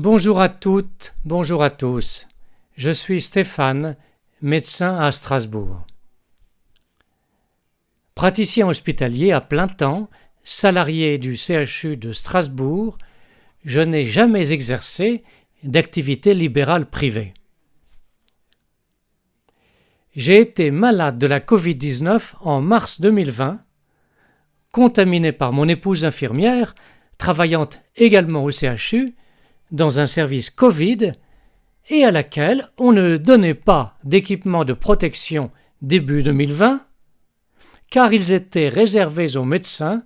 Bonjour à toutes, bonjour à tous. Je suis Stéphane, médecin à Strasbourg. Praticien hospitalier à plein temps, salarié du CHU de Strasbourg, je n'ai jamais exercé d'activité libérale privée. J'ai été malade de la Covid-19 en mars 2020, contaminé par mon épouse infirmière, travaillant également au CHU, dans un service Covid, et à laquelle on ne donnait pas d'équipement de protection début 2020, car ils étaient réservés aux médecins,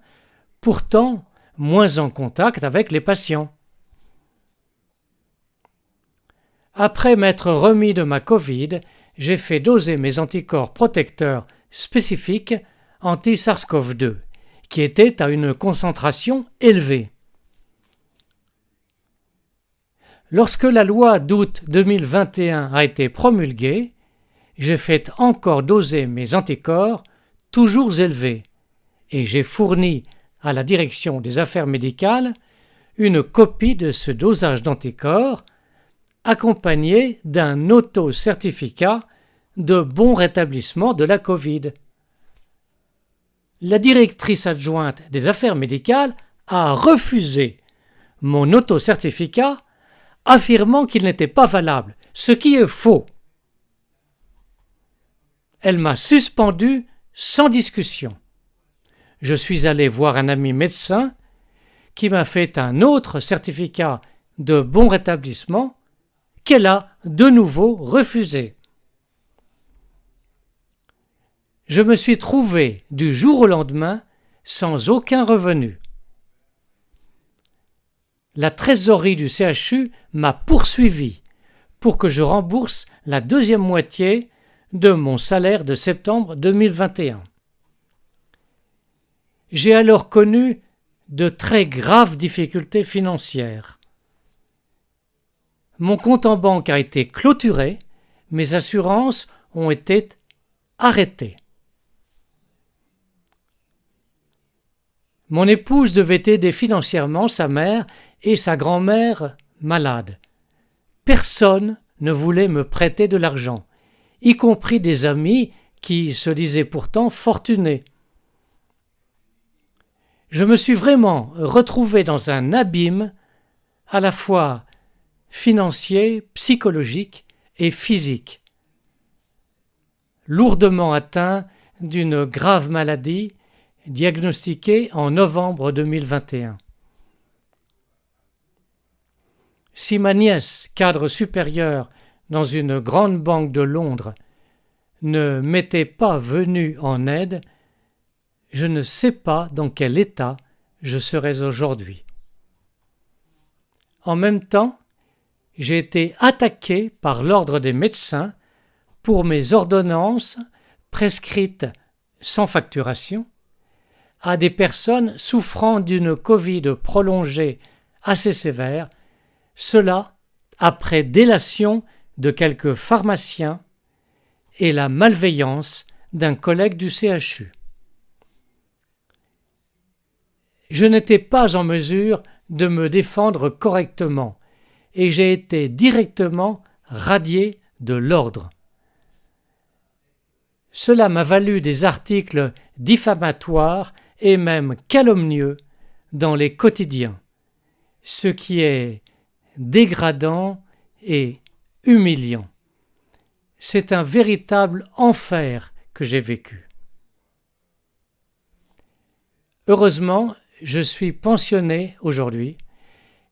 pourtant moins en contact avec les patients. Après m'être remis de ma Covid, j'ai fait doser mes anticorps protecteurs spécifiques anti-SARS-CoV-2, qui étaient à une concentration élevée. Lorsque la loi d'août 2021 a été promulguée, j'ai fait encore doser mes anticorps toujours élevés et j'ai fourni à la direction des affaires médicales une copie de ce dosage d'anticorps accompagné d'un auto-certificat de bon rétablissement de la Covid. La directrice adjointe des affaires médicales a refusé mon auto-certificat affirmant qu'il n'était pas valable, ce qui est faux. Elle m'a suspendu sans discussion. Je suis allé voir un ami médecin qui m'a fait un autre certificat de bon rétablissement qu'elle a de nouveau refusé. Je me suis trouvé du jour au lendemain sans aucun revenu. La trésorerie du CHU m'a poursuivi pour que je rembourse la deuxième moitié de mon salaire de septembre 2021. J'ai alors connu de très graves difficultés financières. Mon compte en banque a été clôturé, mes assurances ont été arrêtées. Mon épouse devait aider financièrement sa mère et sa grand-mère malades. Personne ne voulait me prêter de l'argent, y compris des amis qui se disaient pourtant fortunés. Je me suis vraiment retrouvé dans un abîme à la fois financier, psychologique et physique. Lourdement atteint d'une grave maladie diagnostiquée en novembre 2021. Si ma nièce, cadre supérieur dans une grande banque de Londres, ne m'était pas venue en aide, je ne sais pas dans quel état je serais aujourd'hui. En même temps, j'ai été attaqué par l'ordre des médecins pour mes ordonnances prescrites sans facturation à des personnes souffrant d'une Covid prolongée assez sévère, cela après délation de quelques pharmaciens et la malveillance d'un collègue du CHU. Je n'étais pas en mesure de me défendre correctement et j'ai été directement radié de l'ordre. Cela m'a valu des articles diffamatoires et même calomnieux dans les quotidiens, ce qui est dégradant et humiliant. C'est un véritable enfer que j'ai vécu. Heureusement, je suis pensionné aujourd'hui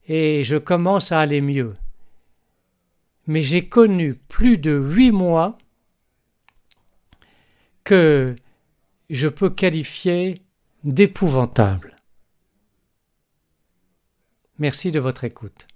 et je commence à aller mieux. Mais j'ai connu plus de 8 mois que je peux qualifier d'épouvantables. Merci de votre écoute.